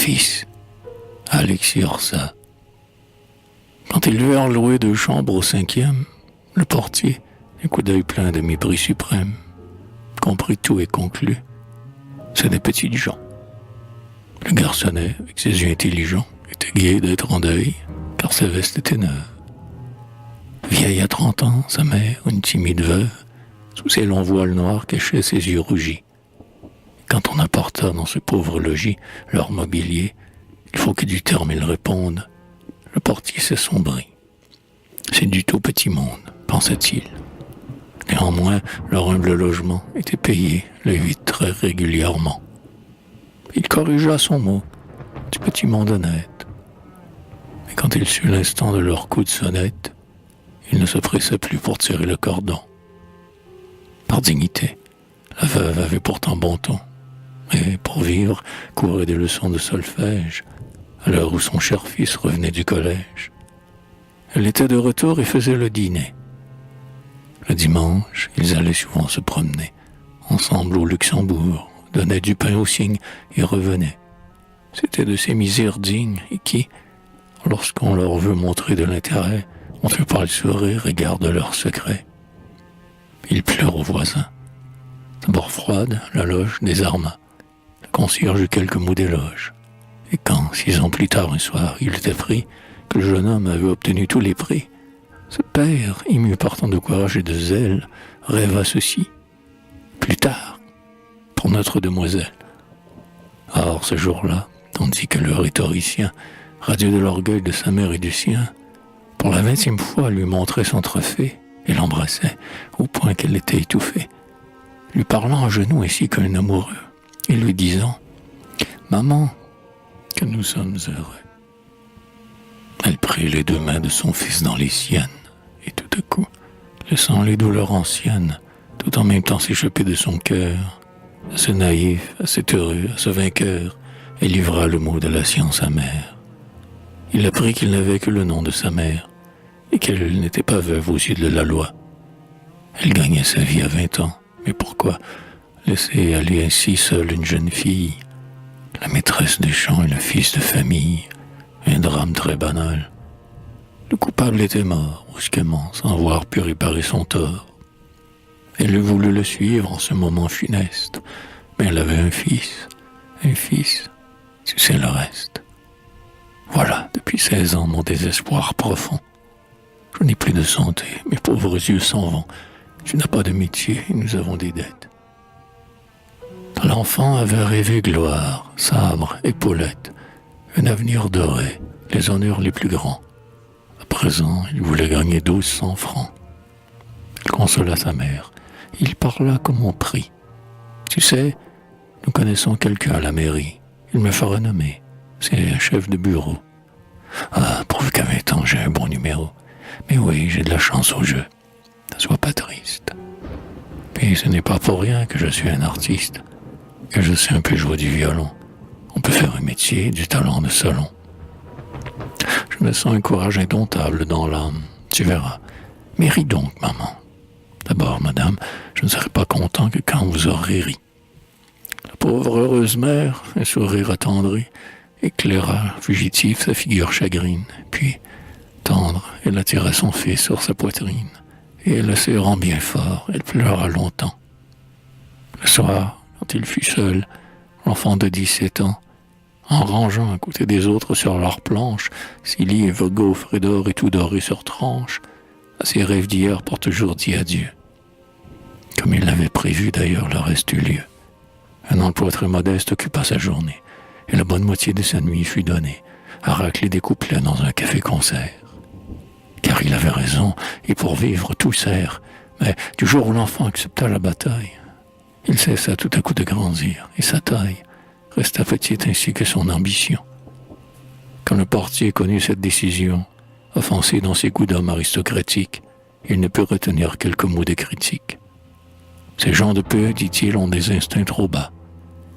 fils, Alexis Orsa. Quand ils vinrent louer 2 chambres au 5e, le portier, un coup d'œil plein de mépris suprême, comprit tout et conclut. C'est des petites gens. Le garçonnet, avec ses yeux intelligents, était gai d'être en deuil, car sa veste était neuve. Vieille à 30 ans, sa mère, une timide veuve, sous ses longs voiles noirs cachait ses yeux rougis. Quand on apporta dans ce pauvre logis leur mobilier, il faut que du terme ils répondent. Le portier s'assombrit. C'est du tout petit monde, pensa-t-il. Néanmoins, leur humble logement était payé le 8 très régulièrement. Il corrigea son mot, du petit monde honnête. Mais quand il sut l'instant de leur coup de sonnette, il ne se pressa plus pour tirer le cordon. Par dignité, la veuve avait pourtant bon ton, mais pour vivre, courait des leçons de solfège, à l'heure où son cher fils revenait du collège. Elle était de retour et faisait le dîner. Le dimanche, ils allaient souvent se promener, ensemble au Luxembourg, donnaient du pain aux cygnes et revenaient. C'étaient de ces misères dignes et qui, lorsqu'on leur veut montrer de l'intérêt, on fait pas le sourire et garde leurs secrets. Il pleure aux voisins. D'abord froide, la loge désarma. Le concierge eut quelques mots d'éloge. Et quand, 6 ans plus tard, un soir, il était pris, que le jeune homme avait obtenu tous les prix, ce père, ému par tant de courage et de zèle, rêva ceci. Plus tard, pour notre demoiselle. Or, ce jour-là, tandis que le rhétoricien, radieux de l'orgueil de sa mère et du sien, pour la 20e fois lui montrait son trophée et l'embrassait, au point qu'elle était étouffée, lui parlant à genoux ainsi qu'un amoureux, et lui disant « Maman, que nous sommes heureux ». Elle prit les 2 mains de son fils dans les siennes, et tout à coup, laissant les douleurs anciennes, tout en même temps s'échapper de son cœur, à ce naïf, à cet heureux, à ce vainqueur, elle livra le mot de la science amère. Il apprit qu'il n'avait que le nom de sa mère, et qu'elle n'était pas veuve aux yeux de la loi. Elle gagnait sa vie à 20 ans, mais pourquoi laisser aller ainsi seule une jeune fille, la maîtresse des champs et le fils de famille, un drame très banal. Le coupable était mort, brusquement, sans avoir pu réparer son tort. Elle eût voulu le suivre en ce moment funeste, mais elle avait un fils, tu sais le reste. Voilà, depuis 16 ans, mon désespoir profond. Je n'ai plus de santé, mes pauvres yeux s'en vont. Tu n'as pas de métier et nous avons des dettes. L'enfant avait rêvé gloire, sabre, épaulette, un avenir doré, les honneurs les plus grands. À présent, il voulait gagner 1200 francs. Il consola sa mère. Il parla comme on prie. Tu sais, nous connaissons quelqu'un à la mairie. Il me fera nommer. C'est un chef de bureau. Ah, prouve qu'à 20 ans, j'ai un bon numéro. Mais oui, j'ai de la chance au jeu. Ne sois pas triste. Puis ce n'est pas pour rien que je suis un artiste, que je sais un peu jouer du violon. On peut faire un métier, du talent de salon. Je me sens un courage indomptable dans l'âme, tu verras. Mais ris donc, maman. D'abord, madame, je ne serai pas content que quand vous aurez ri. La pauvre heureuse mère, un sourire attendri, éclaira fugitif sa figure chagrine, puis, tendre, elle attira son fils sur sa poitrine, et le serrant bien fort, elle pleura longtemps. Le soir, quand il fut seul, l'enfant de 17 ans, en rangeant à côté des autres sur leur planche, ses livres gaufres et d'or et tout dorés sur tranche, à ses rêves d'hier pour toujours dit adieu. Comme il l'avait prévu d'ailleurs, le reste eut lieu. Un emploi très modeste occupa sa journée, et la bonne moitié de sa nuit fut donnée à racler des couplets dans un café-concert. Car il avait raison, et pour vivre tout sert, mais du jour où l'enfant accepta la bataille, il cessa tout à coup de grandir, et sa taille resta petite ainsi que son ambition. Quand le portier connut cette décision, offensé dans ses goûts d'homme aristocratique, il ne put retenir quelques mots de critique. Ces gens de peu, dit-il, ont des instincts trop bas.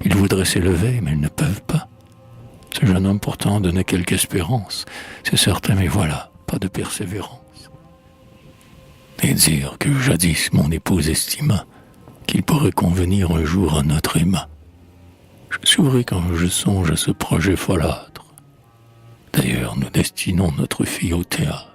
Ils voudraient s'élever, mais ils ne peuvent pas. Ce jeune homme pourtant donnait quelque espérance, c'est certain, mais voilà, pas de persévérance. Et dire que jadis mon épouse estima qu'il pourrait convenir un jour à notre Emma. Je souris quand je songe à ce projet folâtre. D'ailleurs, nous destinons notre fille au théâtre.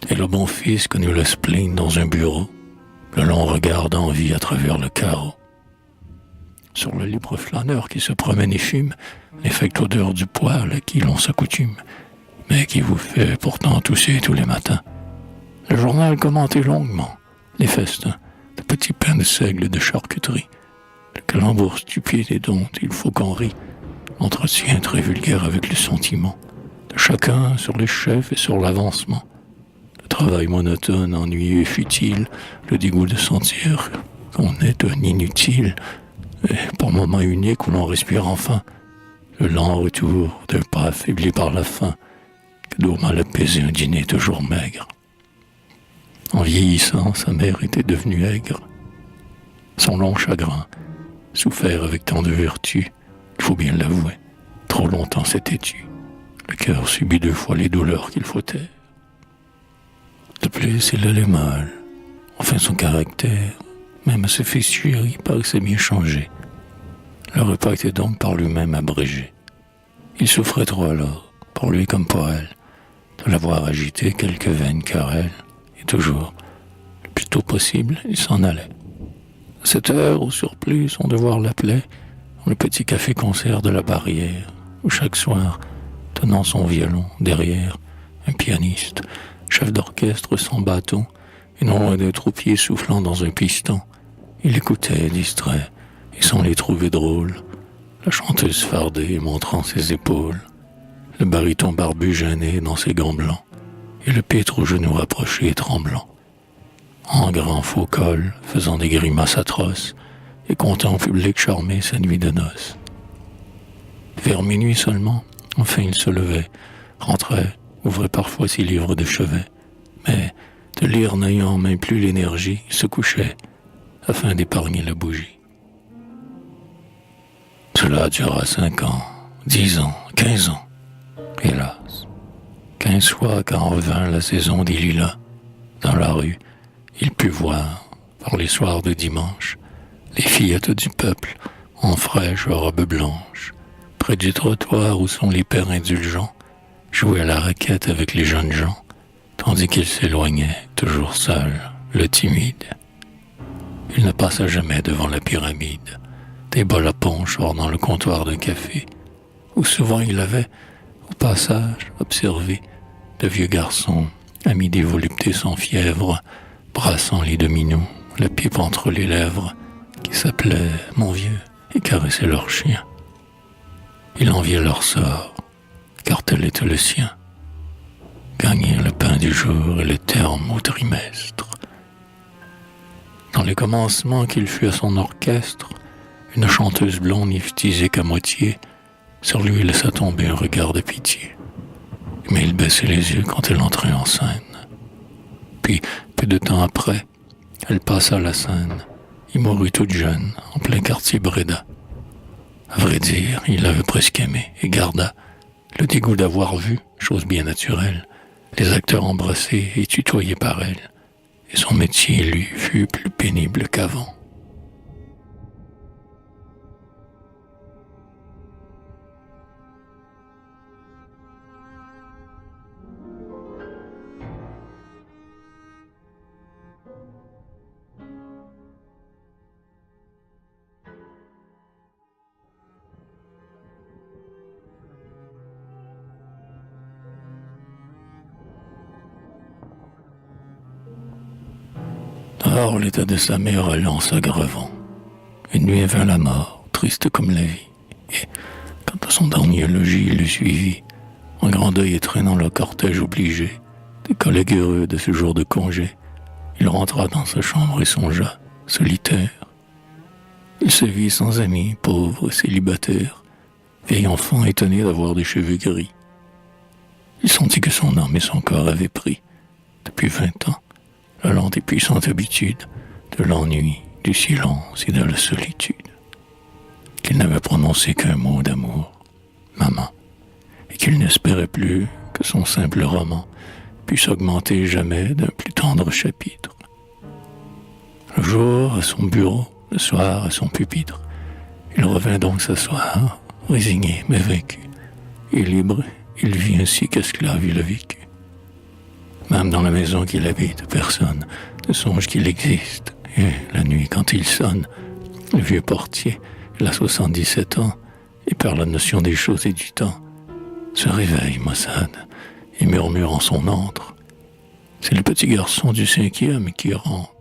Et le bon fils connut le spleen dans un bureau, le long regard d'envie à travers le carreau. Sur le libre flâneur qui se promène et fume, l'effect odeur du poêle à qui l'on s'accoutume, mais qui vous fait pourtant tousser tous les matins. Le journal commenté longuement, les festins, de petits pains de seigle et de charcuterie, le calembour stupide et dont il faut qu'on rit, l'entretien très vulgaire avec le sentiment, de chacun sur les chefs et sur l'avancement. Le travail monotone, ennuyeux et futile, le dégoût de sentir qu'on est un inutile, et pour moment unique où l'on respire enfin, le lent retour d'un pas affaibli par la faim, que doit mal apaiser un dîner toujours maigre. En vieillissant, sa mère était devenue aigre. Son long chagrin, souffert avec tant de vertu, il faut bien l'avouer, trop longtemps s'est têtu. Le cœur subit 2 fois les douleurs qu'il faut taire. De plus, il allait mal. Enfin, son caractère, même à ses fessures, paraissait bien changé. Le repas était donc par lui-même abrégé. Il souffrait trop alors, pour lui comme pour elle, de l'avoir agité quelques vaines querelles, et toujours, le plus tôt possible, il s'en allait. À cette heure, au surplus, son devoir l'appelait, dans le petit café-concert de la Barrière, où chaque soir, tenant son violon derrière, un pianiste, chef d'orchestre sans bâton, et non loin d'un troupier soufflant dans un piston, il écoutait distrait, et sans les trouver drôles, la chanteuse fardée montrant ses épaules, le baryton barbu gêné dans ses gants blancs, et le pitre aux genoux rapprochés et tremblant, en grand faux col, faisant des grimaces atroces, et comptant en public charmé sa nuit de noces. Vers minuit seulement, enfin il se levait, rentrait, ouvrait parfois ses livres de chevet, mais, de lire n'ayant même plus l'énergie, il se couchait, afin d'épargner la bougie. Cela dura 5 ans, 10 ans, 15 ans. Hélas, 15 fois quand revint la saison des lilas, dans la rue, il put voir, par les soirs de dimanche, les fillettes du peuple, en fraîches robes blanches, près du trottoir où sont les pères indulgents, jouer à la raquette avec les jeunes gens, tandis qu'il s'éloignait, toujours seul, le timide. Il ne passa jamais devant la pyramide, des bols à punch ornant le comptoir d'un café, où souvent il avait, au passage, observé de vieux garçons, amis des voluptés sans fièvre, brassant les dominos, la pipe entre les lèvres, qui s'appelaient « mon vieux » et caressaient leurs chiens. Il enviait leur sort, car tel était le sien. Gagner le pain du jour et le terme au trimestre. Dans les commencements qu'il fut à son orchestre, une chanteuse blonde n'y fut tisée qu'à moitié, sur lui laissa tomber un regard de pitié. Mais il baissait les yeux quand elle entrait en scène. Puis, peu de temps après, elle passa la scène. Il mourut toute jeune, en plein quartier Bréda. À vrai dire, il l'avait presque aimé et garda le dégoût d'avoir vu, chose bien naturelle, les acteurs embrassés et tutoyés par elle, et son métier, lui, fut plus pénible qu'avant. Or, l'état de sa mère allait en s'aggravant. Une nuit vint la mort, triste comme la vie, et, quant à son dernier logis, il le suivit, en grand deuil et traînant le cortège obligé, des collègues heureux de ce jour de congé. Il rentra dans sa chambre et songea, solitaire. Il se vit sans amis, pauvre, célibataire, vieil enfant étonné d'avoir des cheveux gris. Il sentit que son âme et son corps avaient pris, depuis 20 ans, la lente et puissante habitude de l'ennui, du silence et de la solitude. Qu'il n'avait prononcé qu'un mot d'amour, maman, et qu'il n'espérait plus que son simple roman puisse augmenter jamais d'un plus tendre chapitre. Le jour, à son bureau, le soir, à son pupitre, il revint donc s'asseoir, résigné mais vaincu, et libre, il vit ainsi qu'esclave il a vécu. Même dans la maison qu'il habite, personne ne songe qu'il existe, et la nuit, quand il sonne, le vieux portier, il a 77 ans, et perd la notion des choses et du temps, se réveille, maussade, et murmure en son antre. C'est le petit garçon du 5e qui rentre.